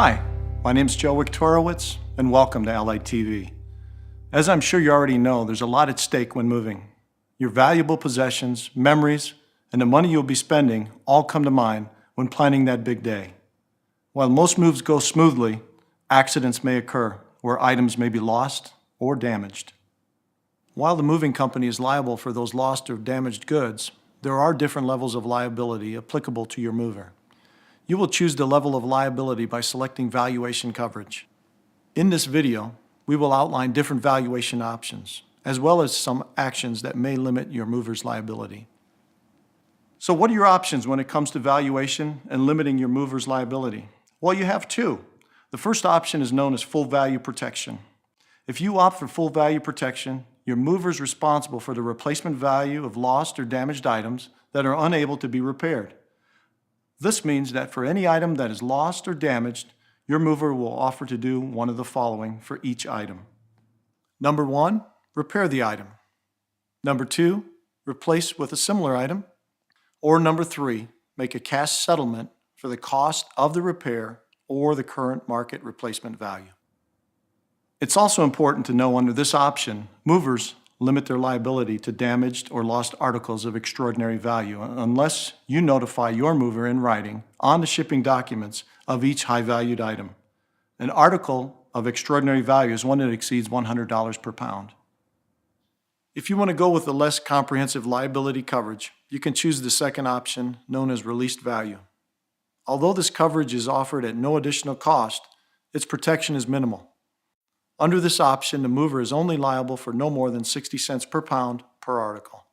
Hi, my name is Joe Wiktorowicz, and welcome to Allied TV. As I'm sure you already know, there's a lot at stake when moving. Your valuable possessions, memories, and the money you'll be spending all come to mind when planning that big day. While most moves go smoothly, accidents may occur where items may be lost or damaged. While the moving company is liable for those lost or damaged goods, there are different levels of liability applicable to your mover. You will choose the level of liability by selecting valuation coverage. In this video, we will outline different valuation options, as well as some actions that may limit your mover's liability. So what are your options when it comes to valuation and limiting your mover's liability? Well, you have two. The first option is known as full value protection. If you opt for full value protection, your mover is responsible for the replacement value of lost or damaged items that are unable to be repaired. This means that for any item that is lost or damaged, your mover will offer to do one of the following for each item. Number 1, repair the item. Number 2, replace with a similar item. Or number 3, make a cash settlement for the cost of the repair or the current market replacement value. It's also important to know under this option, movers limit their liability to damaged or lost articles of extraordinary value unless you notify your mover in writing on the shipping documents of each high-valued item. An article of extraordinary value is one that exceeds $100 per pound. If you want to go with the less comprehensive liability coverage, you can choose the second option known as released value. Although this coverage is offered at no additional cost, its protection is minimal. Under this option, the mover is only liable for no more than 60 cents per pound per article.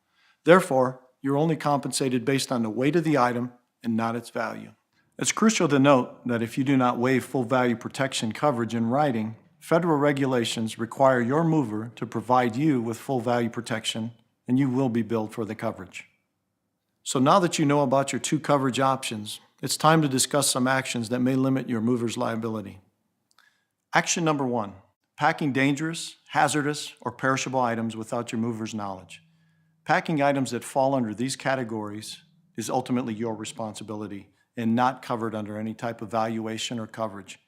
Therefore, you're only compensated based on the weight of the item and not its value. It's crucial to note that if you do not waive full value protection coverage in writing, federal regulations require your mover to provide you with full value protection, and you will be billed for the coverage. So now that you know about your two coverage options, it's time to discuss some actions that may limit your mover's liability. Action number 1. Packing dangerous, hazardous, or perishable items without your mover's knowledge. Packing items that fall under these categories is ultimately your responsibility and not covered under any type of valuation or coverage.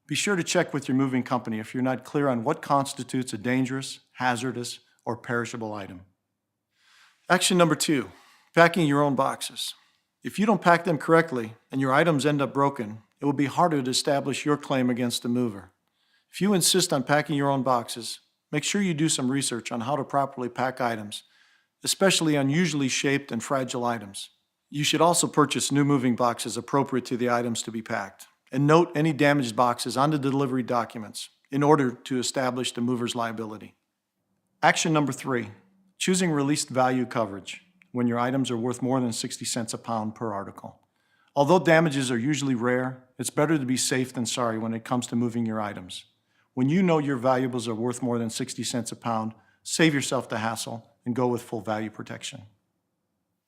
Be sure to check with your moving company if you're not clear on what constitutes a dangerous, hazardous, or perishable item. Action number 2, packing your own boxes. If you don't pack them correctly and your items end up broken, it will be harder to establish your claim against the mover. If you insist on packing your own boxes, make sure you do some research on how to properly pack items, especially unusually shaped and fragile items. You should also purchase new moving boxes appropriate to the items to be packed, and note any damaged boxes on the delivery documents in order to establish the mover's liability. Action number 3, choosing released value coverage when your items are worth more than 60 cents a pound per article. Although damages are usually rare, it's better to be safe than sorry when it comes to moving your items. When you know your valuables are worth more than 60 cents a pound, save yourself the hassle and go with full value protection.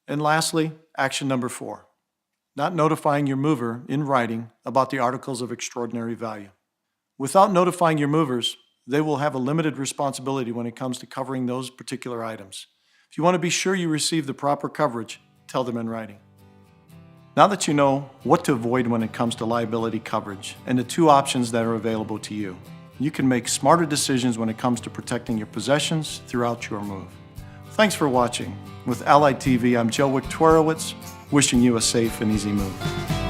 And lastly, action number 4, not notifying your mover in writing about the articles of extraordinary value. Without notifying your movers, they will have a limited responsibility when it comes to covering those particular items. If you want to be sure you receive the proper coverage, tell them in writing. Now that you know what to avoid when it comes to liability coverage and the two options that are available to you, you can make smarter decisions when it comes to protecting your possessions throughout your move. Thanks for watching. With Allied TV, I'm Joe Wiktorowicz, wishing you a safe and easy move.